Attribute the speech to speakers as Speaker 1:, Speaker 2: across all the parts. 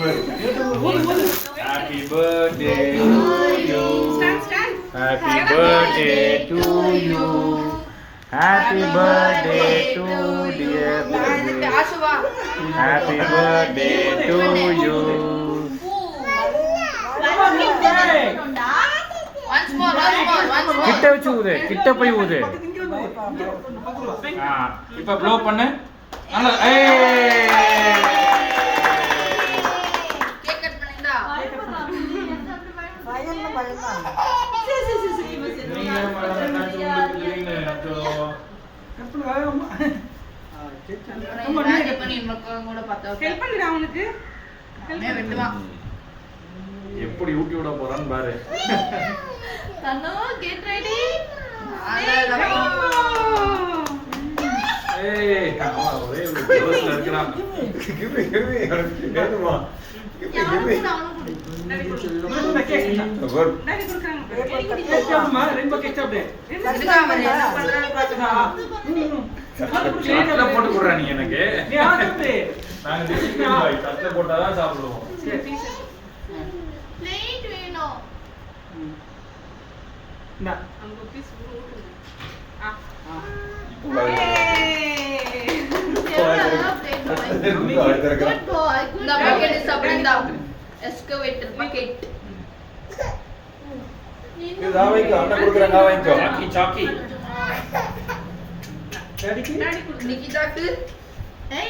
Speaker 1: Happy birthday to you. Happy birthday to you. Happy birthday to dear baby. Happy birthday to you.
Speaker 2: Once more.
Speaker 1: கிட்ட வச்சு ஊது, கிட்ட போய் ஊது. இப்ப ப்ளோ பண்ணு. நல்ல
Speaker 2: கேக் கட் பண்ணிடா.
Speaker 1: எப்படி ஊட்டி விட போறான்னு பாரு. ஒரே இருக்கிறான். போட்டு கொடுறா நீ எனக்கு. நாங்க தட்டுல போட்டாதான் சாப்பிடுவோம். சாக்கி
Speaker 2: நிக்கிதாக்கு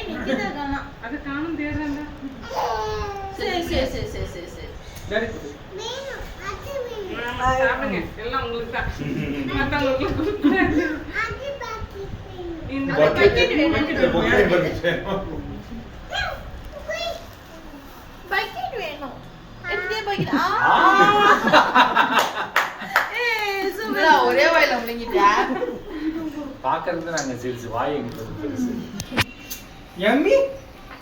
Speaker 2: நிக்கிதா காணா அது காணும் தேடுறேன்டா. சரி டாடி சாப்பிடுங்க எல்லாம் உங்களுக்கு தான். மத்தவங்களுக்கு கொடுக்காது. இந்த பக்கெட் வேணும். பக்கெட் வேணும். எடுத்தே பக்கெட். சும்மா ஒரே வாயில முழுங்கிட்டா.
Speaker 1: பாக்குறது நாங்க சிரிச்சு வாய் எங்க பெருசு.
Speaker 3: Yummy?